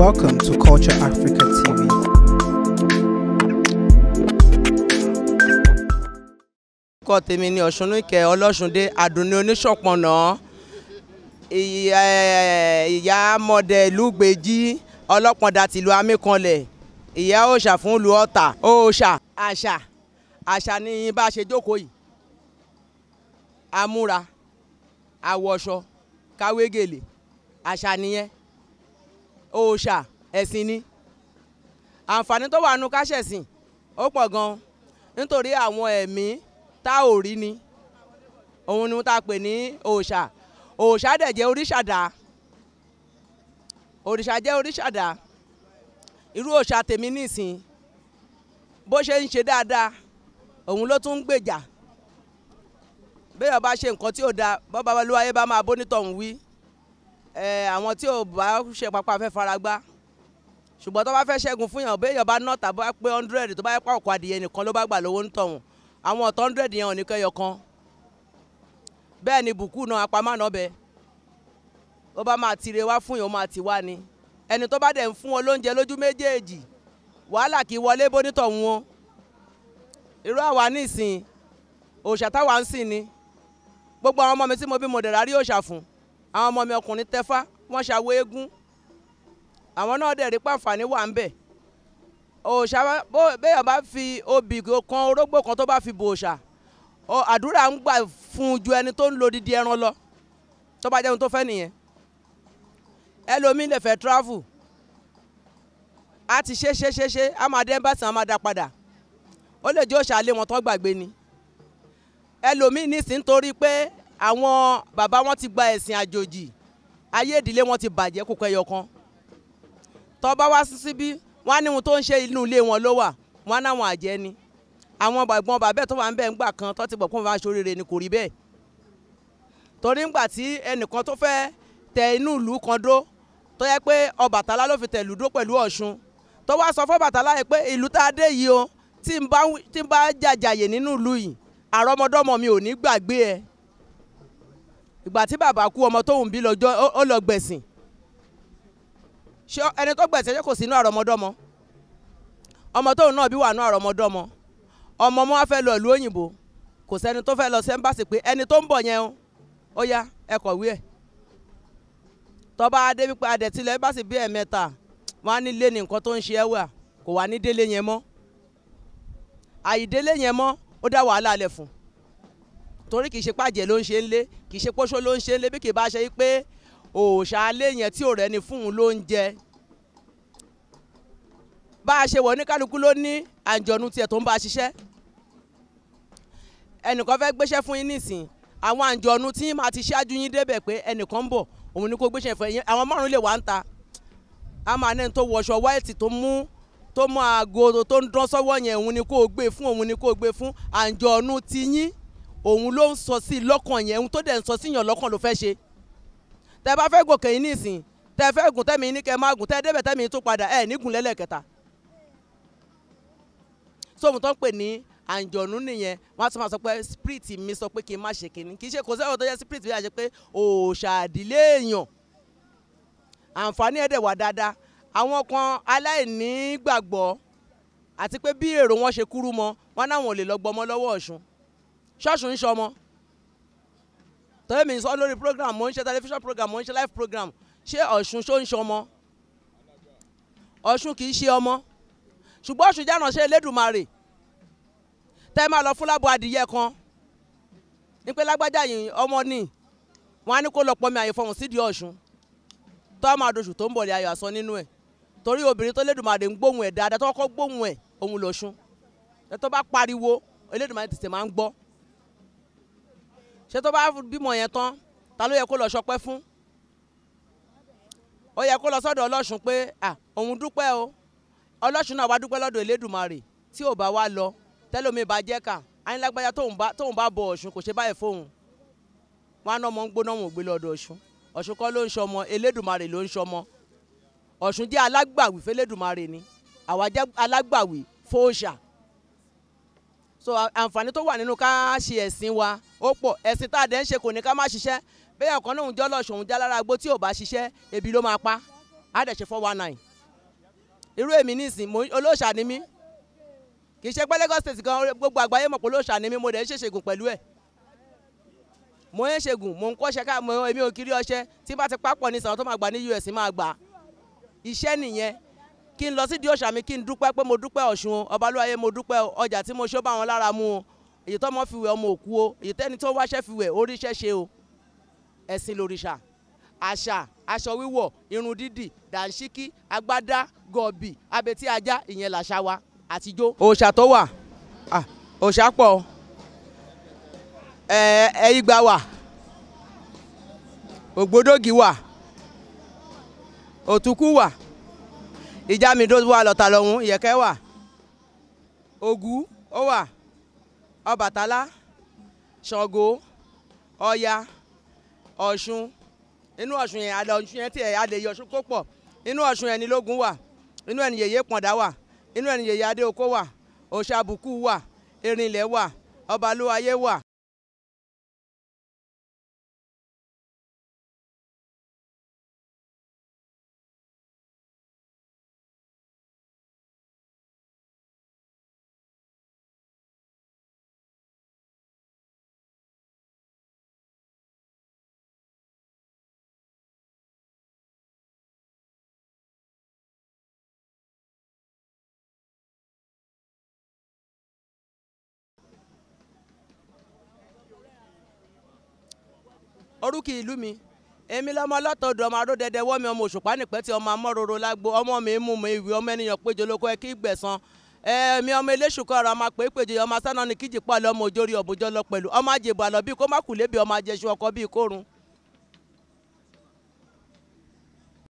Welcome to Culture Africa TV. Kọ́ tèmi ni Ọ̀ṣunúkẹ́ Ọlọ́ṣundé Àdùnní oníṣọ̀pọ̀nà ìyá mọ̀dẹ̀ lùgbèjì ọlọ́pọ̀dà tìlú amíkanlẹ̀ ìyá òòṣà fún ìlú Ọ̀tà òòṣà àṣà ni bá a ṣe jókòó yìí amúra àwọ̀ṣọ káwégèlè àṣà nìyẹn òòṣà ẹ̀sìn ni àǹfààní tó wà nù káṣẹ̀sìn ó pọ̀ gan-an nítorí àwọn ẹ̀mí tá ò rí ni òun ni tá a pè ní òòṣà òòṣà dẹ̀ jẹ́ oríṣàdá òrìṣà jẹ́ oríṣàdá irú òòṣà tèmi nísìn bó ṣe ń ṣe dáadáa òun ló tún ń gbèjà béèyàn bá ṣe nǹkan tí ò da bọ́ba olúwayé bá máa bónítọ̀hún wí àwọn tí ò bá ṣe pápá fẹ́ faragbá ṣùgbọ́n tó bá fẹ́ ṣẹ́gun fún yàn béèyàn bá nọ́ọ̀tà bá pé 100 tó bá yẹ pa ọkọ̀ adìyẹ nìkan ló bá gbà lówó nítọ̀hún àwọn ọ̀tọ̀ 100 yẹn ò ní kẹyọ kan bẹ́ẹ̀ ni bùkú náà apamọ́ náà bẹ́ẹ̀ ó bá máa tire wá fún yàn ó máa ti wá ni ẹni tó bá dẹ̀ ń fún wọn lóúnjẹ lójú méjèèjì wàhálà kì í wọlé bónítọ̀hún wọn irú àwa nísìn òòṣà táwa ń sìn ni gbogbo àwọn ọmọ mi tí mo bí mo dẹ̀ rárí òòṣà fún àwọn ọmọ mi ọkùnrin tẹ́fá wọ́n ṣàwó eégún àwọn náà dẹ̀ rí pàǹfààní wà ń bẹ̀ òòṣà béèyàn bá fi obì kan orógbó kan tó bá fi bò òòṣà àdúrà ń gbà fún ju ẹni tó ń lo odidi ẹran lọ tó bá jẹun tó fẹ́ nìyẹn ẹlòmíín lè fẹ́ travel a ti ṣe a máa dé ẹ́mbásì a máa dá padà ó lè jẹ́ òòṣà lé wọn tó gbàgbé ni ẹlòmíín nísìn nítorí pé àwọn bàbá wọn ti gba ẹ̀sìn àjòjì ayé ìdílé wọn ti bàjẹ́ kókó ẹyọ kan tó bá wá síbí wọ́n á ní ohun tó ń ṣe inú ilé wọn ló wà wọ́n á náwọn àjẹ́ ni àwọn ẹ̀gbọ́n bàbá tó wà ń bẹ̀ ńgbà kan tó ti bọ̀ kó wọn bá ṣoríire ni kò rí bẹ́ẹ̀ torí ńgbà tí ẹnìkan tó fẹ́ tẹ inú ìlú kan dó tó yẹ pé Ọbàtálá ló fi tẹ̀ ìlú dó pẹ̀lú Ọ̀ṣun tó wá sọ fún Ọbàtálá yẹn pé ìlú tá a dé yìí o tí n bá jàjàyè nínú ìlú yìí àrọ́mọdọ́mọ mi ò ní gbàgbé ẹ ìgbà tí bàbá kú ọmọ tóun bí lọ́jọ́ ó lọ gbẹ̀sìn ṣé ẹni tó gbẹ̀sìn ṣé kò sínú àrọ́mọdọ́mọ ọmọ tóun náà bí wà nú àrọ́mọdọ́mọ ọmọ ọmọ wa fẹ́ lọ ìlú òyìnbó kò sẹ́ni tó fẹ́ lọ sí ẹ́mbásì pé ẹni tó ń bọ̀ yẹn ó yá ẹ kọ̀wé ẹ̀ tọ́ba adé wípé adẹ̀tílẹ̀ ẹ́mbásì bí ẹ̀mẹ́ta wọ́n á ní lé ní nǹkan tó ń ṣe ẹ́ wà kò wá ní délé yẹn mọ́ àyídélé yẹn mọ́ ó dá wàhálà lẹ̀ fún torí kì í ṣe pàjẹ́ ló ń ṣe ń lé kì í ṣe pósó ló ń ṣe ń lé bí kì í bá ṣe pé òòṣà alé yẹn tí ò rẹ́ni fún un ló ń jẹ bá a ṣe wọ̀ ní kálukú ló ní àǹjọ̀nú tiẹ̀ tó ń bá a ṣiṣẹ́ ẹnìkan fẹ́ gbéṣẹ́ fún yín nísìn àwọn àǹjọ̀nú tí máa ti ṣáájú yín débẹ̀ pé ẹnìkan ń bọ̀ òun ni kò gbéṣẹ́ fún yín àwọn márùn lè wá ń ta a máa ní tó wọṣọ wáìtì tó mú aago tó ń dán sọ́wọ́ yẹn òun ni kò gbé fún òun ni kò gbé fún àǹjọ̀nú ti yín òun ló ń sọ sí lọ́kàn yẹn òun tó dẹ̀ ń sọ síyàn lọ́kàn ló fẹ́ ṣe tẹ bá fẹ́ gòkè yín nísìn tẹ fẹ́ gùn tẹ́mi ní kẹ́ máa gùn tẹ́ débẹ̀ tẹ́mi tó padà ẹ̀ nígùn lẹ́lẹ́kẹta sóhun tó ń pè ní àǹjọ̀nú nìyẹn wọ́n á tún máa sọ pé spirit mi sọ pé kí n má ṣe kínní kì í ṣe kò sẹ́wọ̀n tó yẹ spirit bí a ṣe pé òòṣà àdílé èèyàn àǹfààní ẹ̀dẹ̀ wà dáadáa àwọn kan aláìní gbàgbọ́ àti pé bí èrò wọn ṣe kúrú mọ́ wọn náà wọn ò lè lọ gbọmọ lọ́wọ́ Ọ̀ṣun ṣọ́ọ̀ṣù ń ṣọmọ tọ́yẹ́ mi sọ lórí program mo ń ṣe television program mo ń ṣe live program ṣé Ọ̀ṣun ṣó ń ṣọmọ Ọ̀ṣun kì í ṣe ọmọ ṣùgbọ́n Ọ̀ṣun jáná ṣe Elédùmarè tẹ́ máa lọ fún lábo adìyẹ kan ní pé lágbájá yìí ọmọ ní wọn á ní kó lọ pọnmi àyè fọhùn sídìí Ọ̀ṣun tó máa doṣù tó ń bọ̀ lé ayọ̀ àsọ nínú ẹ̀ torí obìnrin tó Elédùmarè ń gbóhùn ẹ̀ dáadáa tó kọ́ gbóhùn ẹ̀ òun l'Ọ̀ṣun ẹ tó bá pariwo Elédùmarè tètè máa ń gbọ́ ṣé tó bá bímọ yẹn tán ta ló yẹ kó lọ ṣọpẹ́ fún ó yẹ kó lọ sọ́dọ̀ Ọlọ́ṣun pé òun dúpẹ́ o Ọlọ́ṣun náà wá dúpẹ́ lọ́dọ̀ Elédùmarè tí ò bá wá lọ tẹ́lómi bá jẹ́ ká ayínlágbájá tóun bá bọ Ọ̀ṣun kò ṣe báyìí fóun wọn á ná ọmọ ń gbóná wọn ò gbé lọ́dọ̀ Ọ̀ṣun Ọ̀ṣun kọ́ ló ń ṣọmọ Elédùmarè ló ń ṣọmọ Ọ̀ṣun jẹ́ alágbàwí f'Elédùmarè ni àwa jẹ́ alágbàwí f'Òòṣà so àǹfààní tó wà nínú ká ṣe ẹ̀sìn wa ó pọ̀ ẹ̀sìn tá a dẹ̀ ń ṣe kò ní ká má ṣiṣẹ́ bẹ́ẹ̀ ọ̀kan náà ń jọ́ lọ́ṣọ̀ òun já lára agbó tí ò bá ṣiṣẹ́ ebi ló máa pa á dẹ̀ ṣe 419 irú èmi nísìn olóòṣà ni mí kì í ṣe pé Lagos State gan gbogbo àgbáyé mọ̀ pé olóòṣà ni mí mo dẹ̀ ń ṣèṣègùn pẹ̀lú ẹ̀ mo ń ṣègùn mo ń kọ́ṣẹ́ ká èmi ò kiri ọṣẹ tí bá ti pápọ̀ ní sàn tó máa gbà ní US máa gbà iṣẹ́ nìyẹn kí n lọ sí di òòṣà mi kí n dúpẹ́ pé mo dúpẹ́ Ọ̀ṣun Ọbalúwayé mo dúpẹ́ ọjà tí mo ṣó bá wọn lára mu o èyí tó mọ́ fi wẹ̀ ọmọ òkú o èyí tẹ́ni tó wáṣẹ́ fi wẹ̀ oríṣẹ́ ṣe o ẹ̀sìn lòrìṣà àṣà aṣọ wíwọ̀ irun dídì dàńṣíkí agbádá gọ̀bì abetí ajá ìyẹn làṣà wa àtijọ́. òòṣà tó wà òòṣà pọ̀ ẹ̀yìgbà wà ògbódògì wà òtúkú wà ìjàmídó wà lọ́tà lọ́hún ìyẹ̀kẹ́ wà ògún ó wà Ọbàtálá Ṣàngó Ọya Ọ̀ṣun inú Ọ̀ṣun yẹn àlọ́ Ọ̀ṣun yẹn tí ẹ̀ adé Ọ̀ṣun kó pọ̀ inú Ọ̀ṣun yẹn ni Lógún wà inú ẹni yèyé Pọ̀ndá wà inú ẹni yèyé Adéokó wà Òṣàbùkù wà Erinlẹ̀ wà Ọbalúwayé wà. orúkì ìlú mi èmi lọmọ ọlọ́tọ̀ọ̀dọ̀ ọmọ aródẹdẹ wọ́mi ọmọ òṣùpá nípẹ́ tí ọmọ amọ́roro lágbo ọmọ mi mú mi ìwé ọmọ ènìyàn péjọ lóko ẹ kí gbẹ̀san mi ọmọ eléṣù kọ́ ọ̀rọ̀ ọmọ pé péjọ ọmọ sánà ní kíjì pàlọ́ ọmọ òjòrí ọ̀bùjọ́ lọ pẹ̀lú ọmọ àjèbọ̀ àlọ́ bíi kó má kù lébi ọmọ àjẹsù ọkọ bíi kórun